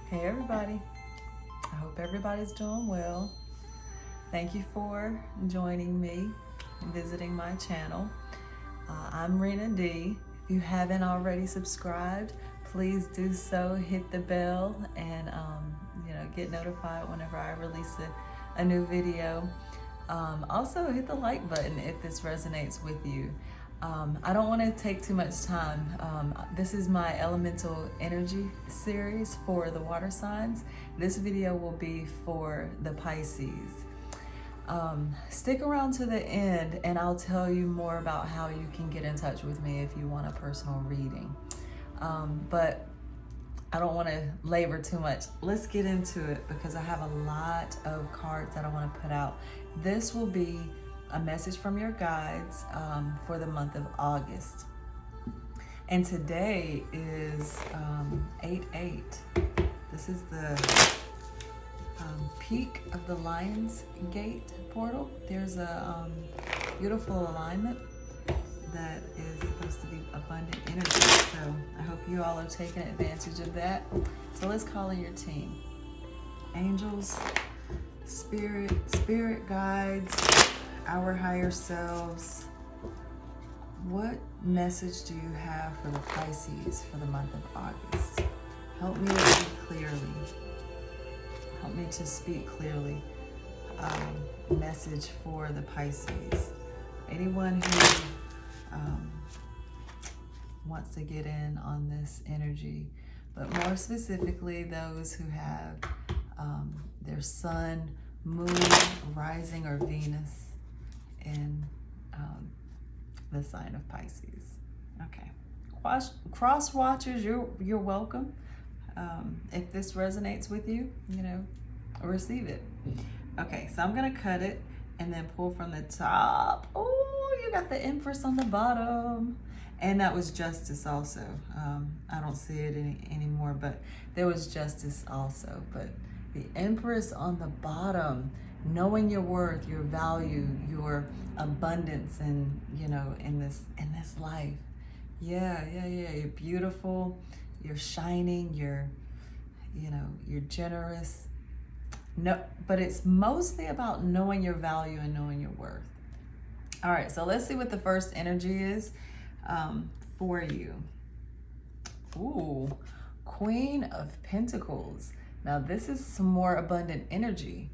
Hey everybody, I hope everybody's doing well. Thank you for joining me and visiting my channel. I'm Rena D. If you haven't already subscribed, please do so. Hit the bell and get notified whenever I release a new video. Also hit the like button if this resonates with you. I don't want to take too much time. This is my elemental energy series for the water signs. This video will be for the Pisces. Stick around to the end and I'll tell you more about how you can get in touch with me if you want a personal reading. But I don't want to labor too much. Let's get into it because I have a lot of cards that I want to put out. This will be a message from your guides for the month of August. And today is 8/8. This is the peak of the Lion's Gate portal. There's a beautiful alignment that is supposed to be abundant energy. So I hope you all are taking advantage of that. So let's call in your team. Angels, spirit guides, our higher selves. What message do you have for the Pisces for the month of August? Help me to speak clearly. Help me to speak clearly. Message for the Pisces. Anyone who wants to get in on this energy, but more specifically those who have their sun, moon, rising, or Venus in the sign of Pisces. Okay, cross watchers, you're welcome. If this resonates with you, receive it. Okay, so I'm gonna cut it and then pull from the top. Oh, you got the Empress on the bottom, and that was Justice also. I don't see it anymore, but there was Justice also. But the Empress on the bottom, knowing your worth, your value, your abundance, and in this life. Yeah. You're beautiful. You're shining. You're generous. No, but it's mostly about knowing your value and knowing your worth. All right, so let's see what the first energy is for you. Ooh, Queen of Pentacles. Now this is some more abundant energy.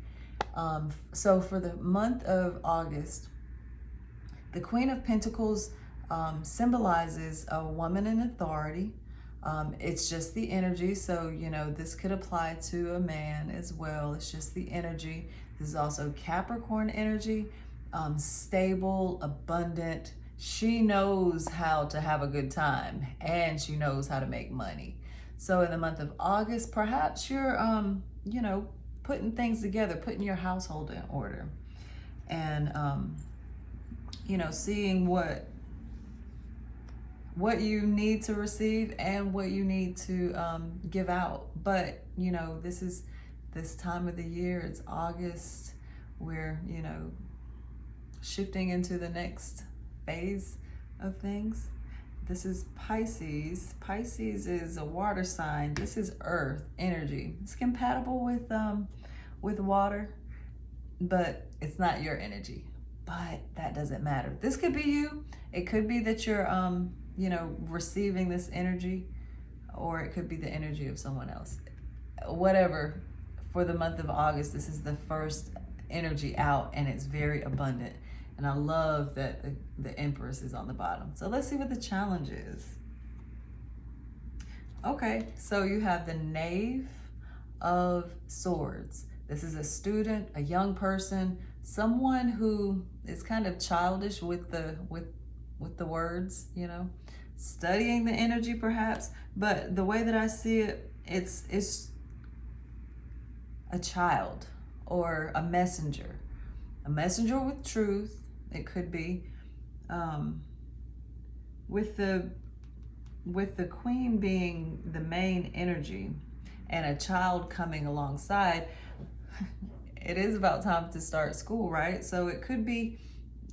So for the month of August, the Queen of Pentacles symbolizes a woman in authority. It's just the energy, so this could apply to a man as well. It's just the energy. This is also Capricorn energy, stable, abundant. She knows how to have a good time and she knows how to make money. So in the month of August, perhaps you're putting things together, putting your household in order, and seeing what you need to receive and what you need to give out. But this time of the year, it's August, we're shifting into the next phase of things. This is Pisces. Pisces is a water sign. This is earth energy. It's compatible with water, but it's not your energy. But that doesn't matter. This could be you. It could be that you're receiving this energy, or it could be the energy of someone else. Whatever, for the month of August, this is the first energy out and it's very abundant. And I love that the Empress is on the bottom. So let's see what the challenge is. Okay, so you have the Knave of Swords. This is a student, a young person, someone who is kind of childish with the words, studying the energy perhaps, but the way that I see it, it's a child or a messenger with truth. It could be with the Queen being the main energy and a child coming alongside. It is about time to start school, right? So it could be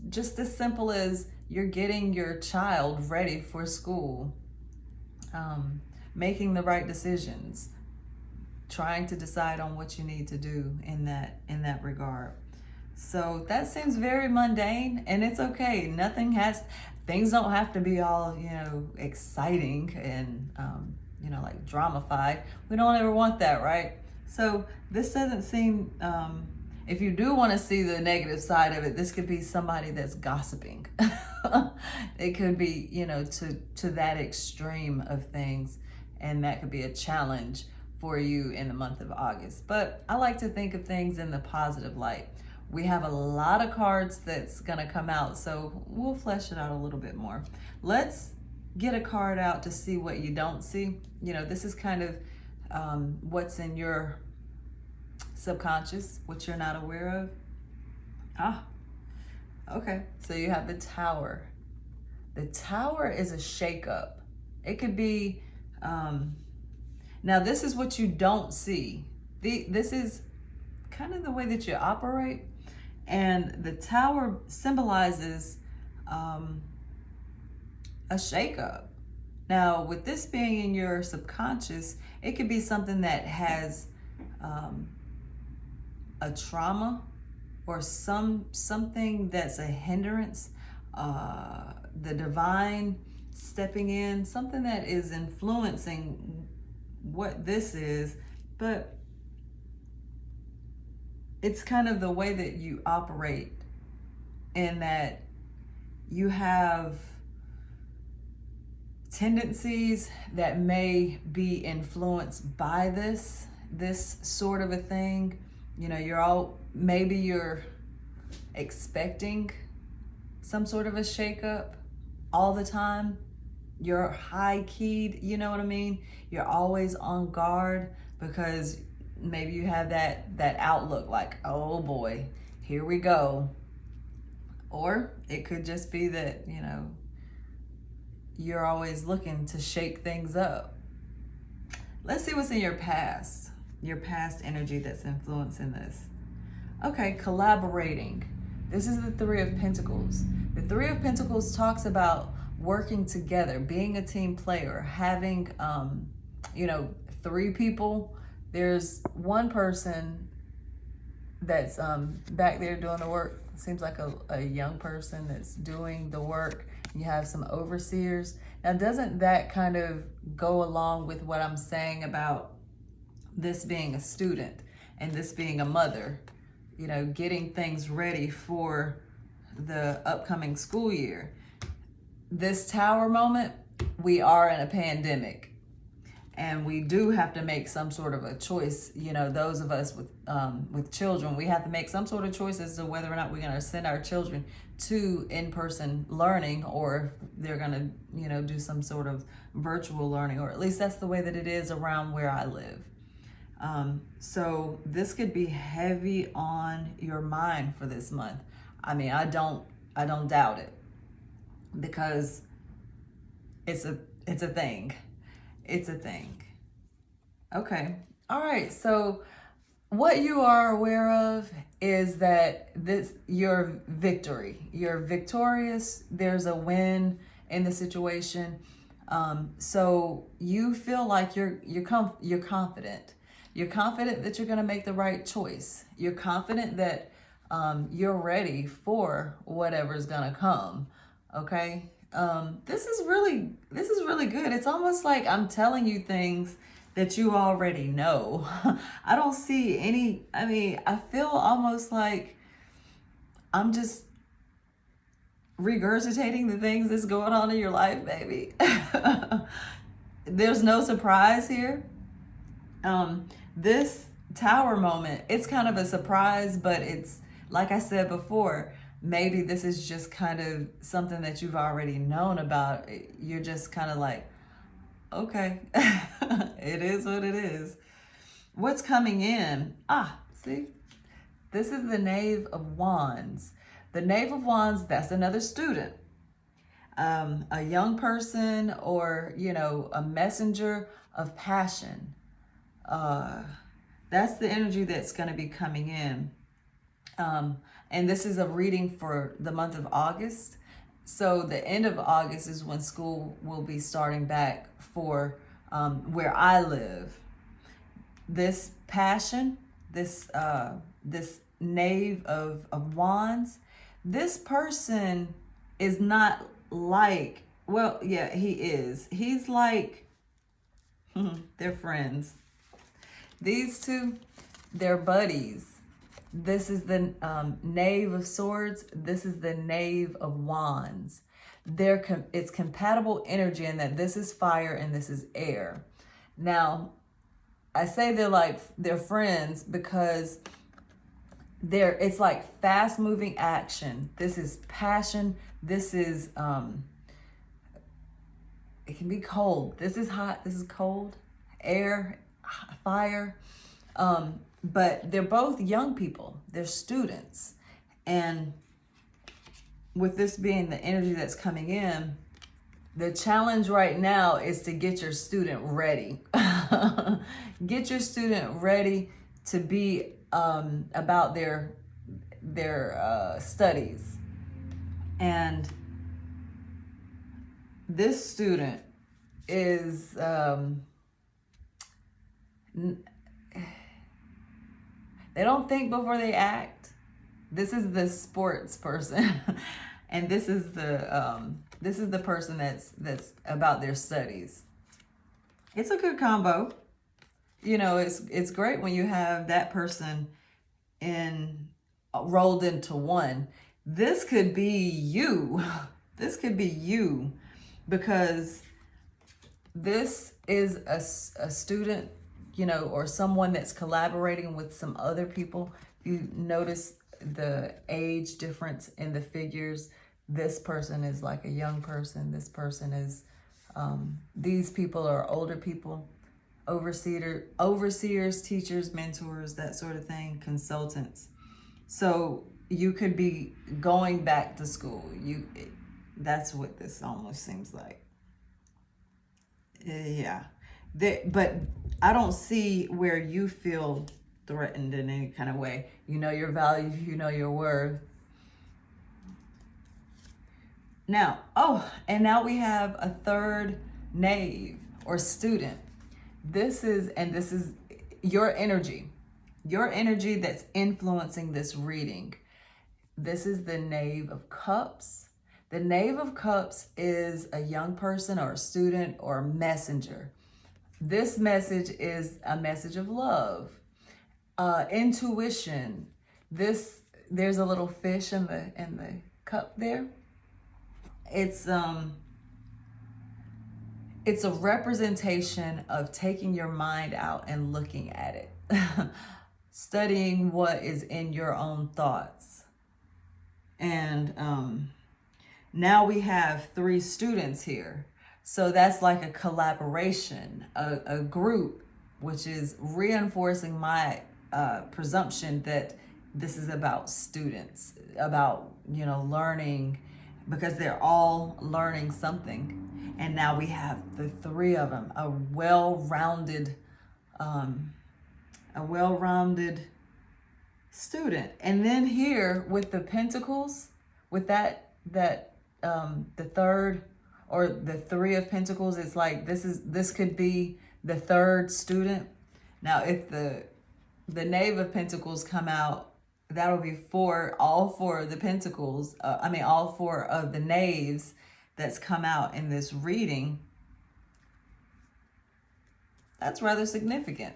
just as simple as you're getting your child ready for school, making the right decisions, trying to decide on what you need to do in that regard. So that seems very mundane, and it's okay. Things don't have to be all, exciting and, like dramified. We don't ever want that, right? So this doesn't seem, if you do want to see the negative side of it, this could be somebody that's gossiping. It could be, to that extreme of things, and that could be a challenge for you in the month of August. But I like to think of things in the positive light. We have a lot of cards that's gonna come out, so we'll flesh it out a little bit more. Let's get a card out to see what you don't see. This is kind of what's in your subconscious, what you're not aware of. Okay, so you have the Tower. The Tower is a shakeup. It could be, now this is what you don't see. This is kind of the way that you operate. And the Tower symbolizes a shakeup. Now, with this being in your subconscious, it could be something that has a trauma or something that's a hindrance, the divine stepping in, something that is influencing what this is, but it's kind of the way that you operate, in that you have tendencies that may be influenced by this sort of a thing. Maybe you're expecting some sort of a shakeup all the time. You're high-keyed, you know what I mean? You're always on guard because maybe you have that outlook like, oh boy, here we go. Or it could just be that, you're always looking to shake things up. Let's see what's in your past energy that's influencing this. Okay, collaborating. This is the Three of Pentacles. The Three of Pentacles talks about working together, being a team player, having, three people. There's one person that's back there doing the work. Seems like a young person that's doing the work. You have some overseers. Now, doesn't that kind of go along with what I'm saying about this being a student and this being a mother, getting things ready for the upcoming school year? This Tower moment, we are in a pandemic. And we do have to make some sort of a choice. Those of us with children, we have to make some sort of choice as to whether or not we're going to send our children to in-person learning, or if they're going to, do some sort of virtual learning, or at least that's the way that it is around where I live. So this could be heavy on your mind for this month. I mean, I don't doubt it, because it's a thing. It's a thing. Okay. All right. So what you are aware of is that your victory. You're victorious. There's a win in the situation. So you feel like you're confident. You're confident that you're going to make the right choice. You're confident that you're ready for whatever's going to come. Okay. This is really good. It's almost like I'm telling you things that you already know. I don't see I feel almost like I'm just regurgitating the things that's going on in your life, baby. There's no surprise here. This Tower moment, it's kind of a surprise, but it's, like I said before, maybe this is just kind of something that you've already known about. You're just kind of like, okay, it is what it is. What's coming in? See, this is the Knave of Wands. The Knave of Wands, that's another student. A young person, or, a messenger of passion. That's the energy that's going to be coming in. And this is a reading for the month of August. So the end of August is when school will be starting back for where I live. this passion, this knave of wands, this person is not like, well, yeah, he is. He's like, they're friends. These two, they're buddies. This is the Knave of Swords. This is the Knave of Wands. It's compatible energy in that this is fire and this is air. Now, I say they're friends because it's like fast moving action. This is passion. This is it can be cold. This is hot. This is cold. Air, fire. But they're both young people. They're students. And with this being the energy that's coming in, the challenge right now is to get your student ready. Get your student ready to be about their studies. And this student is they don't think before they act. This is the sports person, and this is the person that's about their studies. It's a good combo. You know, it's great when you have that person rolled into one. This could be you. This could be you, because this is a student, you know, or someone that's collaborating with some other people. You notice the age difference in the figures. This person is like a young person. This person is, these people are older people, overseers, teachers, mentors, that sort of thing, consultants. So you could be going back to school. That's what this almost seems like. Yeah. But I don't see where you feel threatened in any kind of way. You know your value, you know your worth. Now, now we have a third knave or student. This is your energy that's influencing this reading. This is the Knave of Cups. The Knave of Cups is a young person or a student or a messenger. This message is a message of love, intuition. There's a little fish in the cup there. It's a representation of taking your mind out and looking at it, studying what is in your own thoughts. And now we have 3 students here. So that's like a collaboration, a group, which is reinforcing my presumption that this is about students, about, you know, learning, because they're all learning something. And now we have the 3 of them, a well-rounded student. And then here with the Pentacles, with the third, or the 3 of Pentacles, it's like this could be the third student. Now, if the Knave of Pentacles come out, that'll be all 4 of the Pentacles. All 4 of the Knaves that's come out in this reading. That's rather significant.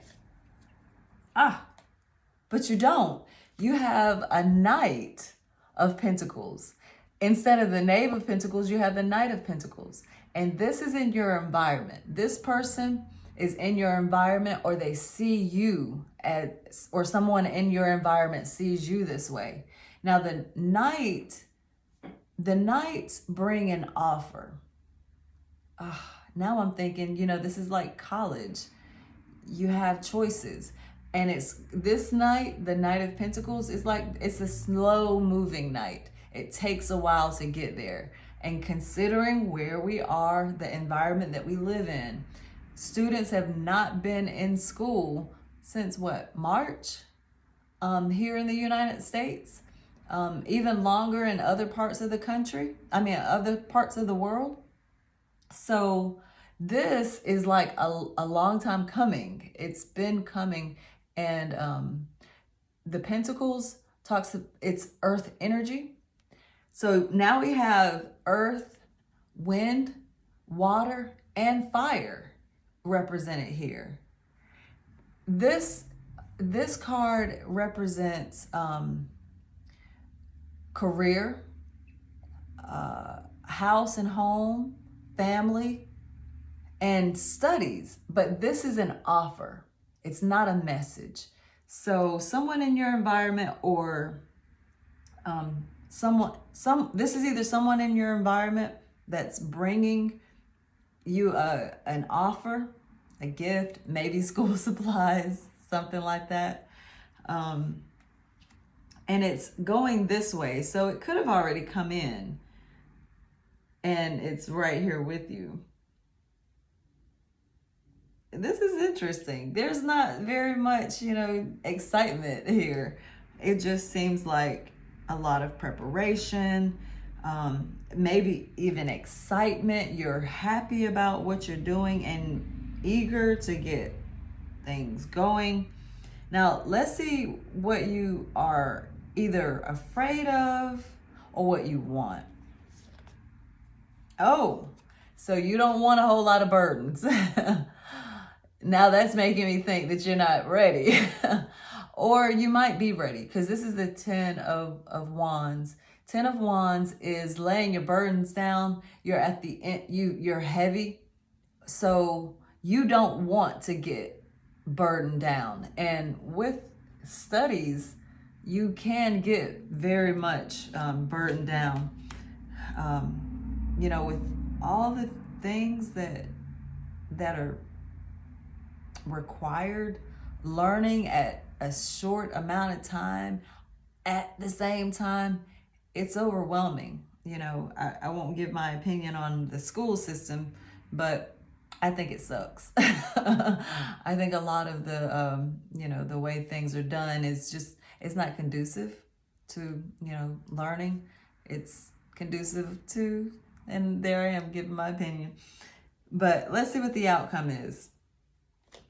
But you don't. You have a Knight of Pentacles. Instead of the Knave of Pentacles, you have the Knight of Pentacles. And this is in your environment. This person is in your environment, or they see you or someone in your environment sees you this way. Now the Knights bring an offer. Now I'm thinking, you know, this is like college. You have choices. And it's this Knight, the Knight of Pentacles, is like, it's a slow moving Knight. It takes a while to get there. And considering where we are, the environment that we live in, students have not been in school since March? Here in the United States, even longer in other parts of the country. Other parts of the world. So this is like a long time coming. It's been coming. And the Pentacles talks, it's earth energy. So now we have earth, wind, water, and fire represented here. This card represents career, house and home, family, and studies. But this is an offer. It's not a message. So someone in your environment, or this is either someone in your environment that's bringing you an offer, a gift, maybe school supplies, something like that. And it's going this way. So it could have already come in and it's right here with you. This is interesting. There's not very much, excitement here. It just seems like a lot of preparation, maybe even excitement. You're happy about what you're doing and eager to get things going. Now, let's see what you are either afraid of or what you want. Oh, so you don't want a whole lot of burdens. Now that's making me think that you're not ready. Or you might be ready, because this is the 10 of Wands. 10 of Wands is laying your burdens down. You're at the end, you're heavy. So you don't want to get burdened down. And with studies, you can get very much burdened down. With all the things that are required, learning at a short amount of time, at the same time, it's overwhelming. I won't give my opinion on the school system, but I think it sucks. I think a lot of the, the way things are done is it's not conducive to, learning. It's conducive to, and there I am giving my opinion. But let's see what the outcome is.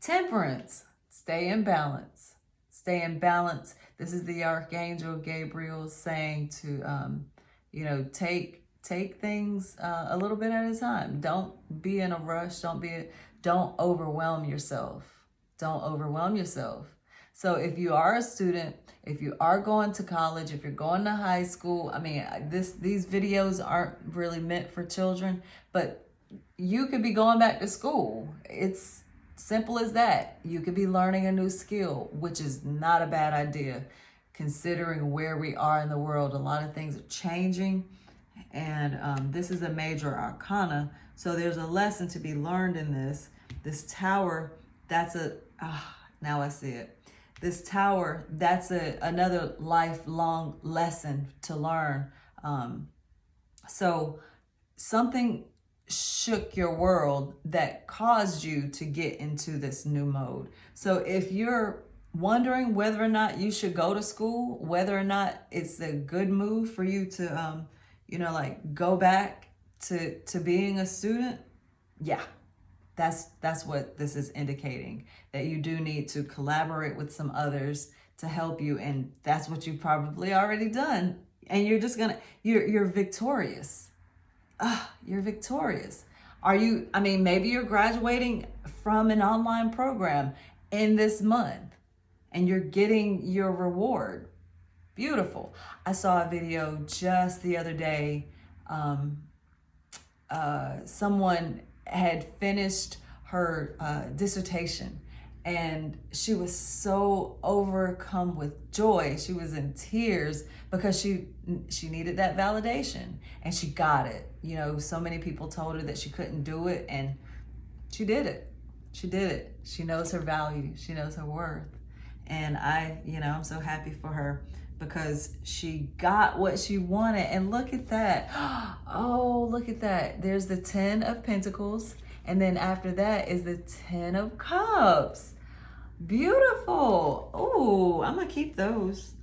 Temperance, stay in balance. Stay in balance. This is the Archangel Gabriel saying to, take things a little bit at a time. Don't be in a rush. Don't overwhelm yourself. Don't overwhelm yourself. So if you are a student, if you are going to college, if you're going to high school, these videos aren't really meant for children, but you could be going back to school. It's simple as that. You could be learning a new skill, which is not a bad idea, considering where we are in the world. A lot of things are changing, and this is a major arcana. So there's a lesson to be learned in this. This tower, now I see it. This tower, that's another lifelong lesson to learn. So something shook your world that caused you to get into this new mode. So if you're wondering whether or not you should go to school, whether or not it's a good move for you to, go back to being a student, yeah, that's what this is indicating, that you do need to collaborate with some others to help you. And that's what you've probably already done. And you're just you're victorious. You're victorious. Maybe you're graduating from an online program in this month and you're getting your reward. Beautiful. I saw a video just the other day. Someone had finished her dissertation, and she was so overcome with joy. She was in tears because she needed that validation, and she got it. So many people told her that she couldn't do it, and she did it. She did it. She knows her value. She knows her worth. And I'm so happy for her because she got what she wanted. And look at that. Oh, look at that. There's the 10 of Pentacles. And then after that is the 10 of Cups. Beautiful. Oh, I'm going to keep those.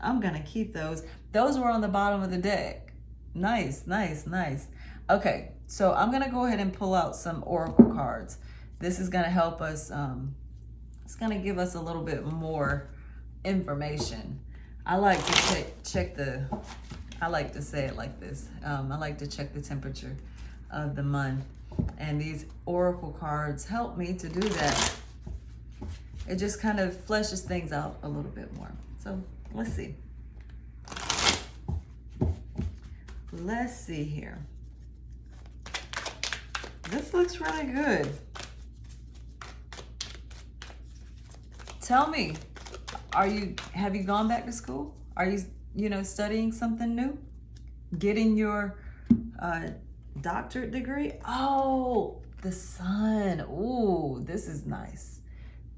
Those were on the bottom of the deck. Nice, nice, nice. Okay, so I'm going to go ahead and pull out some oracle cards. This is going to help us. It's going to give us a little bit more information. I like to check the, I like to say it like this. I like to check the temperature of the month. And these oracle cards help me to do that. It just kind of fleshes things out a little bit more. So let's see. Let's see here. This looks really good. Tell me, have you gone back to school? Are you, studying something new? Getting your doctorate degree? Oh, the sun. Ooh, this is nice.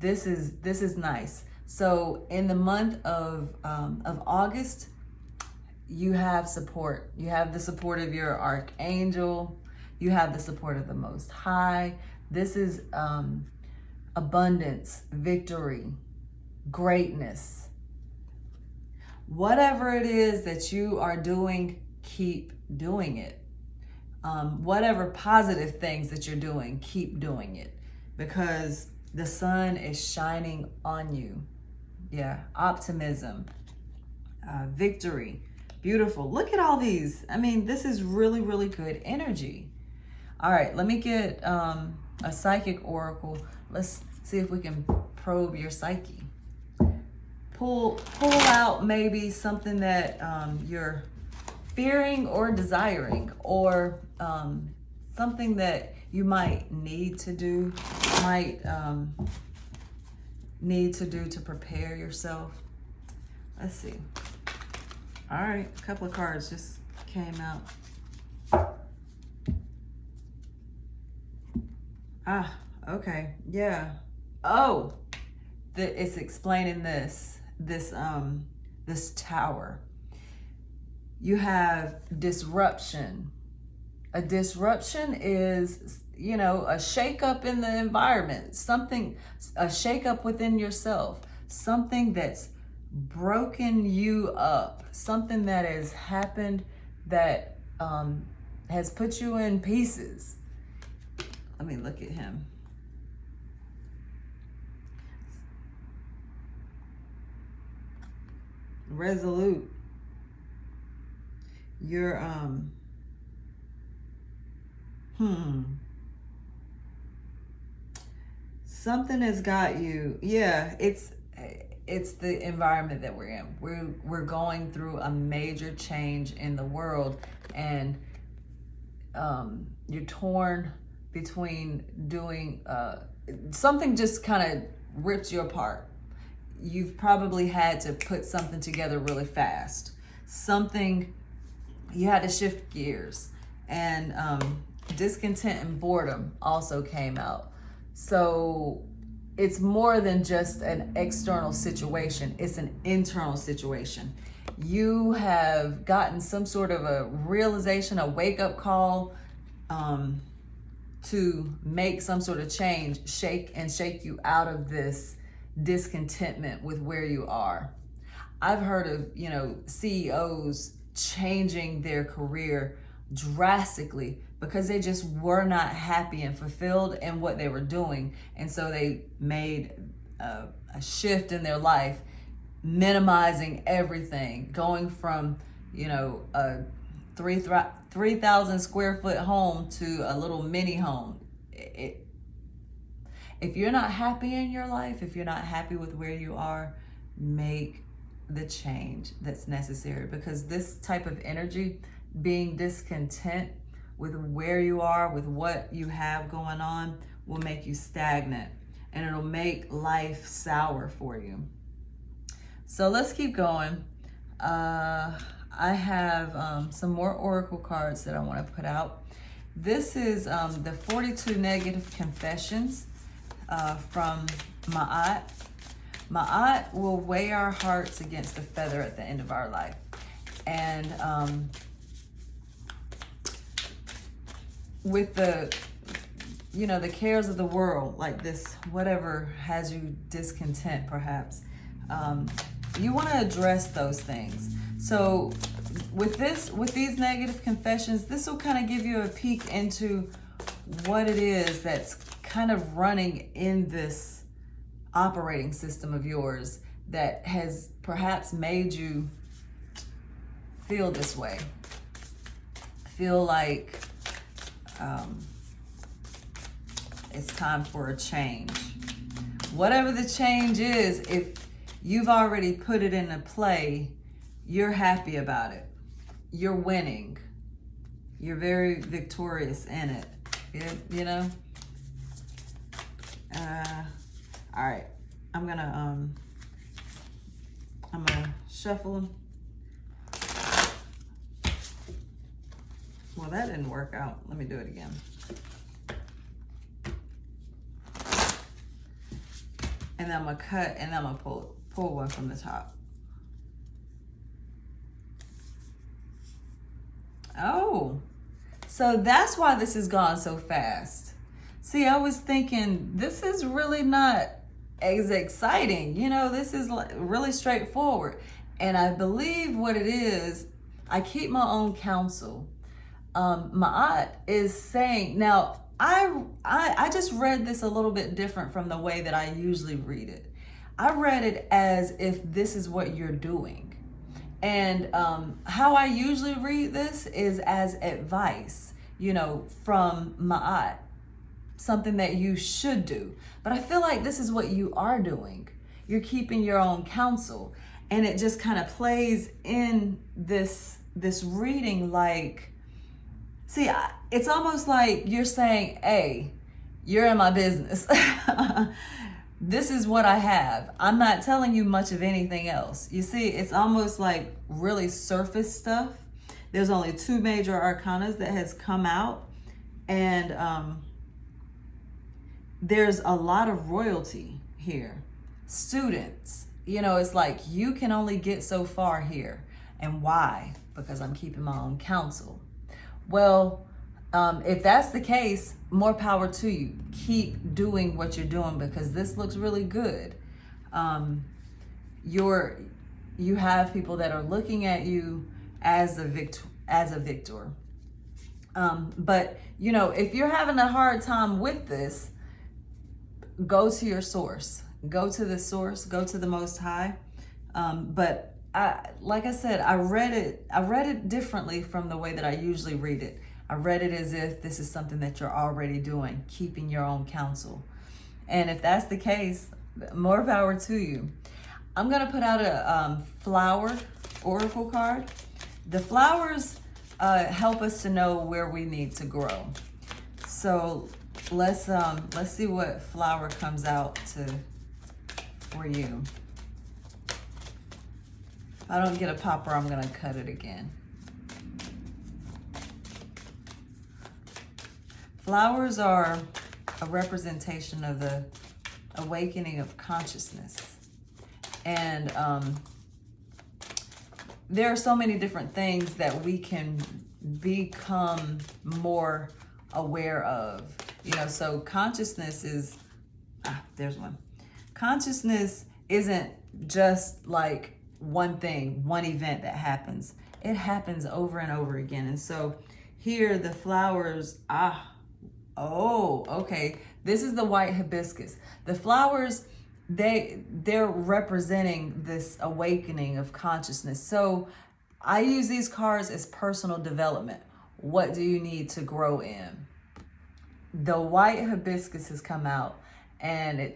This is nice. So in the month of August, you have support. You have the support of your archangel. You have the support of the Most High. This is abundance, victory, greatness. Whatever it is that you are doing, keep doing it. Whatever positive things that you're doing, keep doing it, because the sun is shining on you. Yeah, optimism, victory, beautiful. Look at all these. I mean, this is really, really good energy. All right, let me get a psychic oracle. Let's see if we can probe your psyche. Pull out maybe something that you're fearing or desiring, or something that you might need to do, to prepare yourself. Let's see. All right, a couple of cards just came out. Ah, okay, yeah. Oh, it's explaining this tower. You have disruption. A disruption is, a shakeup in the environment, a shakeup within yourself, something that's broken you up, something that has happened that has put you in pieces. Let me look at him. Resolute. You're something has got you. Yeah, it's the environment that we're in. We're going through a major change in the world, and you're torn between doing something just kind of rips you apart. You've probably had to put something together really fast. You had to shift gears, and discontent and boredom also came out. So it's more than just an external situation, it's an internal situation. You have gotten some sort of a realization, a wake-up call, to make some sort of change, shake you out of this discontentment with where you are. I've heard of, CEOs changing their career drastically because they just were not happy and fulfilled in what they were doing. And so they made a shift in their life, minimizing everything, going from, a 3,000 square foot home to a little mini home. If you're not happy in your life, if you're not happy with where you are, make the change that's necessary, because this type of energy, being discontent with where you are, with what you have going on, will make you stagnant, and it'll make life sour for you. So let's keep going. I have some more oracle cards that I want to put out. This is the 42 negative confessions from Ma'at. Ma'at will weigh our hearts against a feather at the end of our life. And with the cares of the world, like this, whatever has you discontent perhaps, you want to address those things. So with these negative confessions, this will kind of give you a peek into what it is that's kind of running in this operating system of yours that has perhaps made you feel this way. Feel like it's time for a change. Whatever the change is, if you've already put it into play, you're happy about it. You're winning. You're very victorious in it. You know? All right. I'm gonna shuffle them. Well, that didn't work out. Let me do it again. And then I'm gonna cut, and then I'm gonna pull one from the top. Oh, so that's why this has gone so fast. See, I was thinking this is really not as exciting. You know, this is really straightforward. And I believe what it is, I keep my own counsel. Ma'at is saying, now I just read this a little bit different from the way that I usually read it. I read it as if this is what you're doing. And how I usually read this is as advice, you know, from Ma'at, something that you should do. But I feel like this is what you are doing. You're keeping your own counsel. And it just kind of plays in this reading like, see, it's almost like you're saying, hey, you're in my business. This is what I have. I'm not telling you much of anything else. You see, it's almost like really surface stuff. There's only 2 major arcanas that has come out. And there's a lot of royalty here. Students, you know, it's like you can only get so far here. And why? Because I'm keeping my own counsel. Well, if that's the case, more power to you. Keep doing what you're doing because this looks really good. You have people that are looking at you as a victor. But you know, if you're having a hard time with this, go to your source. Go to the source. Go to the Most High. But like I said, I read it differently from the way that I usually read it. I read it as if this is something that you're already doing, keeping your own counsel. And if that's the case, more power to you. I'm going to put out a flower oracle card. The flowers help us to know where we need to grow. So let's see what flower comes out for you. If I don't get a popper, I'm going to cut it again. Flowers are a representation of the awakening of consciousness. And there are so many different things that we can become more aware of. You know, so consciousness is, there's one. Consciousness isn't just like one thing, one event that happens. It happens over and over again. And so here the flowers, oh, okay. This is the white hibiscus. The flowers, they're representing this awakening of consciousness. So I use these cards as personal development. What do you need to grow in? The white hibiscus has come out, and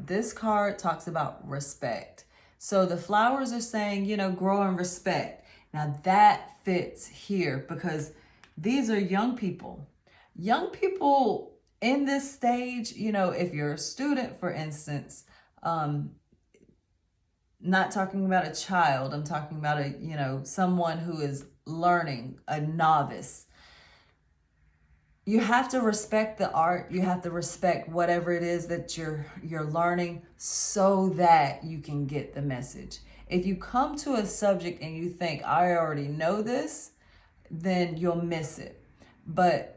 this card talks about respect. So the flowers are saying, you know, grow in respect. Now that fits here because these are young people. Young people in this stage, you know, if you're a student, for instance, not talking about a child, I'm talking about someone who is learning, a novice. You have to respect the art. You have to respect whatever it is that you're learning so that you can get the message. If you come to a subject and you think, I already know this, then you'll miss it. But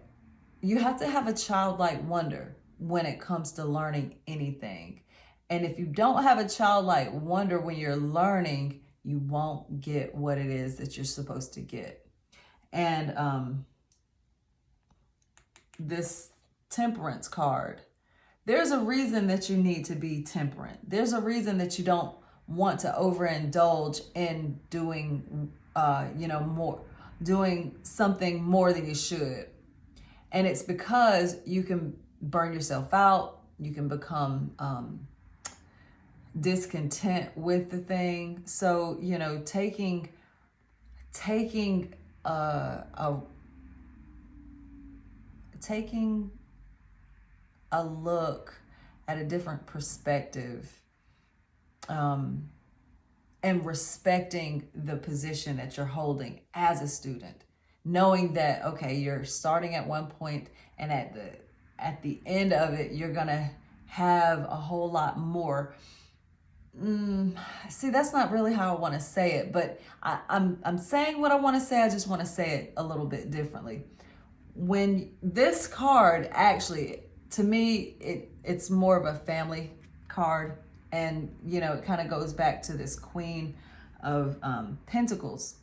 you have to have a childlike wonder when it comes to learning anything. And if you don't have a childlike wonder when you're learning, you won't get what it is that you're supposed to get. And this temperance card, There's a reason that you need to be temperate. There's a reason that you don't want to overindulge in doing, doing something more than you should. And it's because you can burn yourself out. You can become discontent with the thing. So, taking a look at a different perspective, and respecting the position that you're holding as a student, knowing that, okay, you're starting at one point, and at the end of it, you're gonna have a whole lot more. See, that's not really how I want to say it, but I'm saying what I want to say. I just want to say it a little bit differently. When this card, actually, to me, it's more of a family card, and it kind of goes back to this Queen of Pentacles.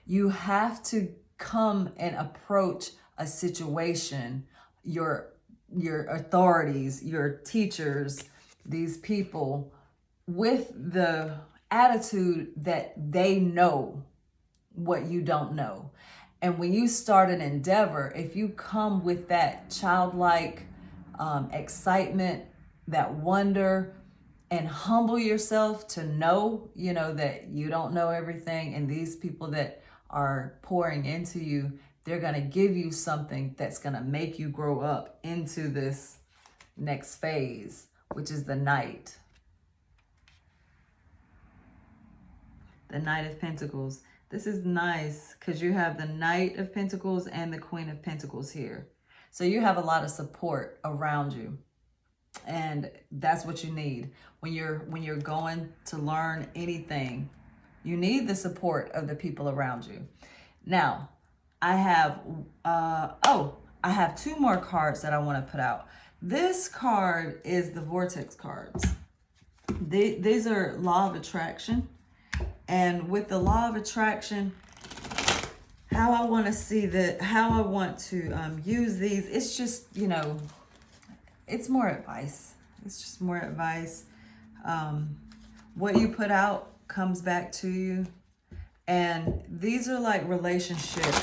You have to come and approach a situation, your authorities, your teachers, these people, with the attitude that they know what you don't know. And when you start an endeavor, if you come with that childlike excitement, that wonder, and humble yourself to know, that you don't know everything, and these people that are pouring into you, they're going to give you something that's going to make you grow up into this next phase, which is the Knight. The Knight of Pentacles. This is nice because you have the Knight of Pentacles and the Queen of Pentacles here. So you have a lot of support around you. And that's what you need when you're going to learn anything. You need the support of the people around you. Now, I have two more cards that I want to put out. This card is the Vortex cards. These are Law of Attraction. And with the Law of Attraction, how I want to use these, it's just, it's more advice. It's just more advice. What you put out comes back to you. And these are like relationship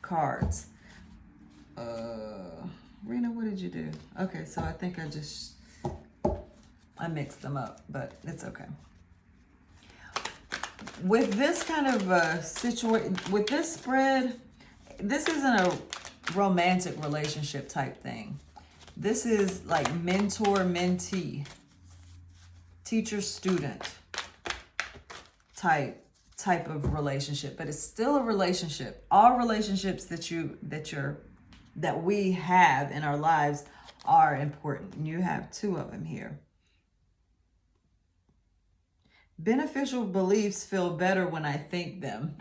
cards. Rena, what did you do? Okay, so I think I mixed them up, but it's okay. With this kind of situation, with this spread, this isn't a romantic relationship type thing. This is like mentor-mentee, teacher-student type of relationship, but it's still a relationship. All relationships that we have in our lives are important. You have two of them here. Beneficial beliefs feel better when I think them.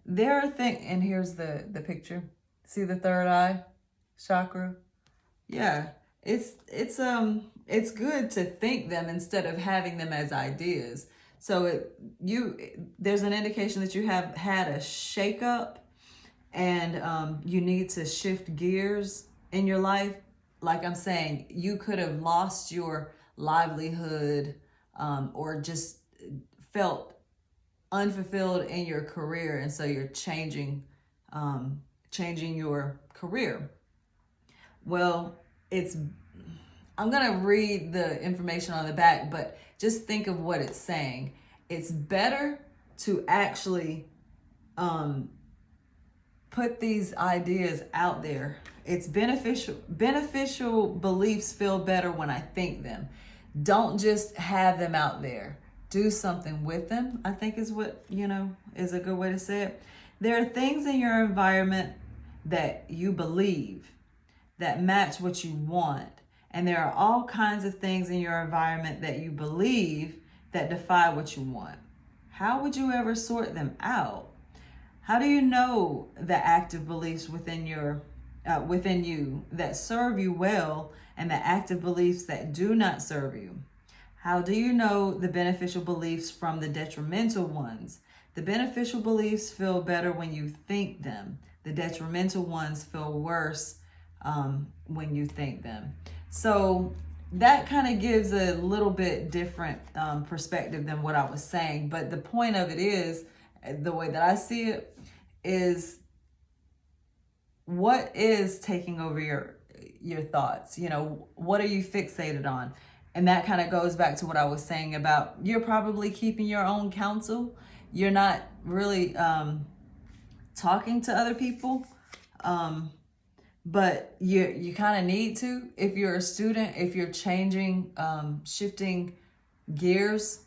There are things, and here's the picture. See the third eye chakra? Yeah, it's good to think them instead of having them as ideas. So there's an indication that you have had a shakeup, and you need to shift gears in your life. Like I'm saying, you could have lost your livelihood, or just felt unfulfilled in your career, and so you're changing your career. Well, I'm gonna read the information on the back, but just think of what it's saying. It's better to actually put these ideas out there. It's beneficial beliefs feel better when I think them. Don't just have them out there. Do something with them, I think is what, is a good way to say it. There are things in your environment that you believe that match what you want. And there are all kinds of things in your environment that you believe that defy what you want. How would you ever sort them out? How do you know the active beliefs within you that serve you well and the active beliefs that do not serve you? How do you know the beneficial beliefs from the detrimental ones? The beneficial beliefs feel better when you think them. The detrimental ones feel worse when you think them. So that kind of gives a little bit different perspective than what I was saying. But the point of it is, the way that I see it, is what is taking over your thoughts? You know, what are you fixated on? And that kind of goes back to what I was saying about you're probably keeping your own counsel. You're not really talking to other people. But you kind of need to, if you're a student, if you're changing, shifting gears.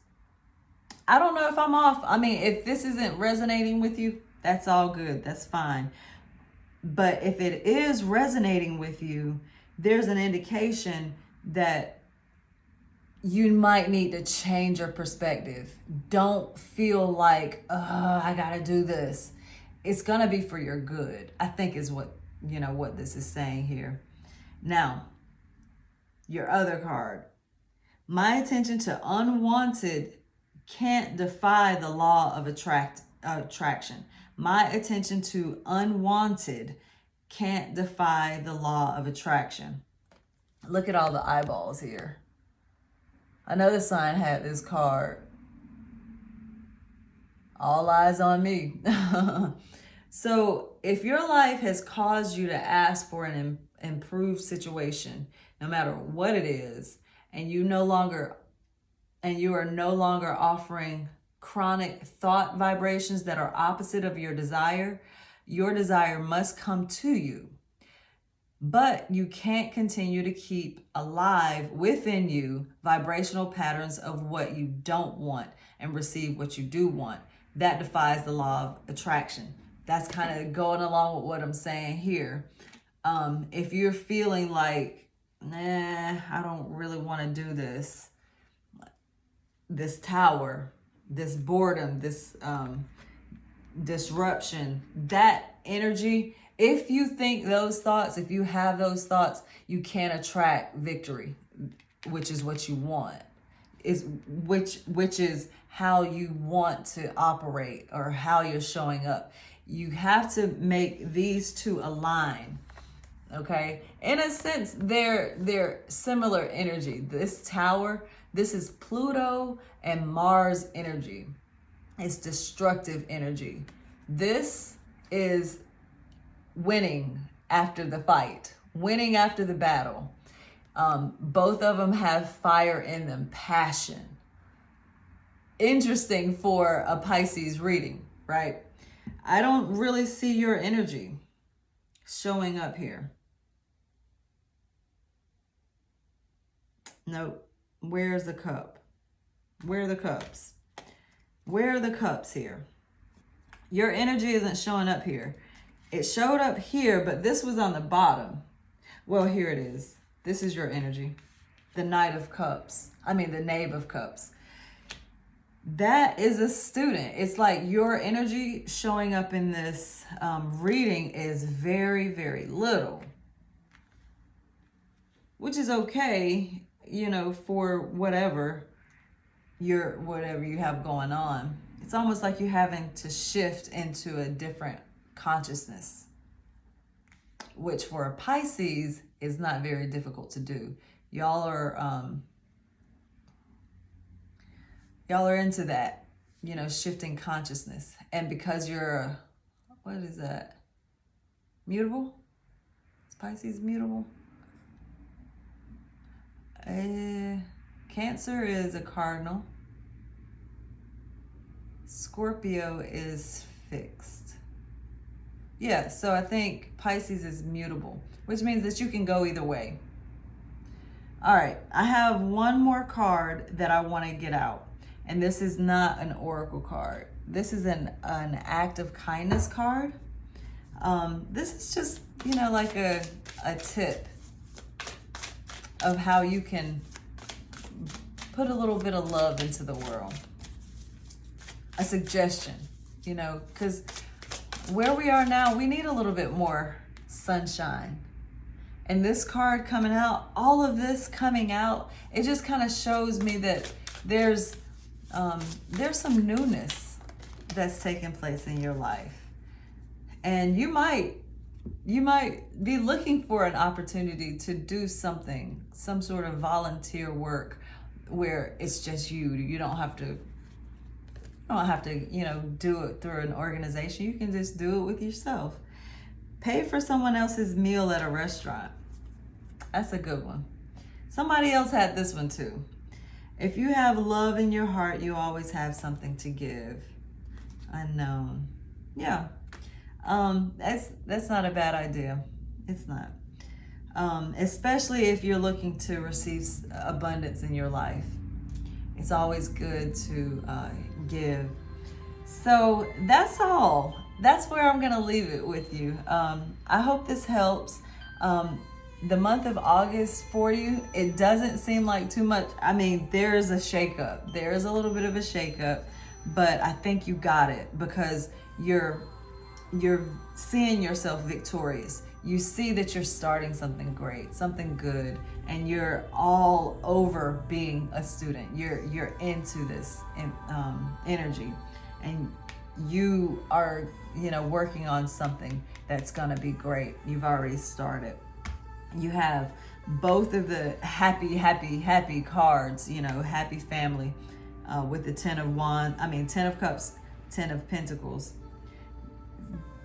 I don't know if I'm off. I mean, if this isn't resonating with you, that's all good. That's fine. But if it is resonating with you, there's an indication that you might need to change your perspective. Don't feel like, I gotta do this. It's gonna be for your good, I think is what this is saying here. Now, your other card. My attention to unwanted can't defy the law of attraction. My attention to unwanted can't defy the law of attraction. Look at all the eyeballs here. Another sign had this card. All eyes on me. So if your life has caused you to ask for an improved situation, no matter what it is, and you are no longer offering chronic thought vibrations that are opposite of your desire must come to you. But you can't continue to keep alive within you vibrational patterns of what you don't want and receive what you do want. That defies the law of attraction. That's kind of going along with what I'm saying here. If you're feeling like, I don't really want to do this tower, this boredom, this disruption, that energy, if you think those thoughts, if you have those thoughts, you can't attract victory, which is what you want, which is how you want to operate or how you're showing up. You have to make these two align. Okay, in a sense, they're similar energy. This tower, this is Pluto and Mars energy. It's destructive energy. This is winning after the fight, winning after the battle. Both of them have fire in them, passion. Interesting for a Pisces reading, right? I don't really see your energy showing up here. Nope. Where's the cup? Where are the cups? Where are the cups here? Your energy isn't showing up here. It showed up here, but this was on the bottom. Well, here it is. This is your energy. The Knight of Cups. I mean, the Knave of Cups. That is a student. It's like your energy showing up in this reading is very, very little. Which is okay, for whatever you have going on. It's almost like you're having to shift into a different consciousness, which for a Pisces is not very difficult to do. Y'all are into that, shifting consciousness. And because you're what is that? Mutable? Is Pisces mutable? Cancer is a cardinal. Scorpio is fixed. Yeah, so I think Pisces is mutable, which means that you can go either way. All right, I have one more card that I want to get out. And this is not an oracle card. This is an act of kindness card. This is just, like a tip of how you can put a little bit of love into the world. A suggestion, because where we are now, we need a little bit more sunshine. And this card coming out, all of this coming out, it just kind of shows me that there's some newness that's taking place in your life. And you might you might be looking for an opportunity to do something, some sort of volunteer work where it's just you. You don't have to do it through an organization. You can just do it with yourself. Pay for someone else's meal at a restaurant. That's a good one. Somebody else had this one too. If you have love in your heart, you always have something to give. Unknown. Yeah. That's not a bad idea. It's not. Especially if you're looking to receive abundance in your life. It's always good to give. So that's all. That's where I'm going to leave it with you. I hope this helps. The month of August for you, it doesn't seem like too much. I mean, there's a shakeup. There's a little bit of a shakeup, but I think you got it because you're seeing yourself victorious. You see that you're starting something great, something good, and you're all over being a student. You're into this energy, and you are working on something that's gonna be great. You've already started. You have both of the happy cards, happy family, with the 10 of Cups, 10 of Pentacles.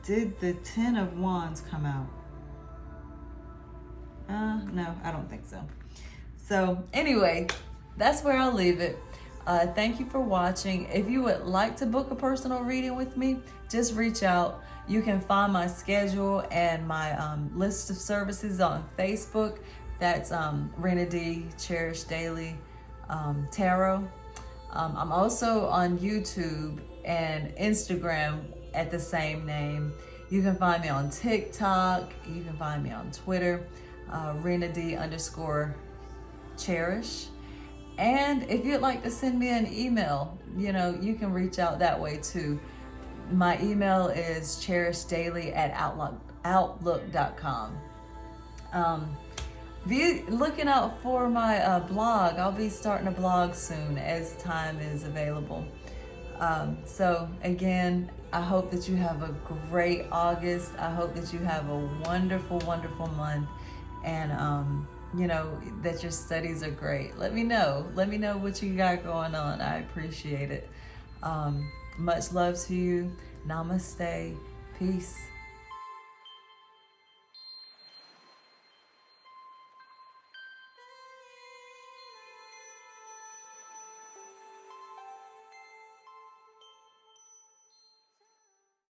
Did the 10 of Wands come out? No, I don't think so. So anyway, that's where I'll leave it. Thank you for watching. If you would like to book a personal reading with me, just reach out. You can find my schedule and my list of services on Facebook. That's Rena D. Cherish Daily Tarot. I'm also on YouTube and Instagram at the same name. You can find me on TikTok. You can find me on Twitter, Rena D_Cherish. And if you'd like to send me an email, you can reach out that way too. My email is cherishdaily@outlook.com. Be looking out for my blog. I'll be starting a blog soon as time is available. So again, I hope that you have a great August. I hope that you have a wonderful, wonderful month, and that your studies are great. Let me know what you got going on. I appreciate it. Much love to you. Namaste. Peace.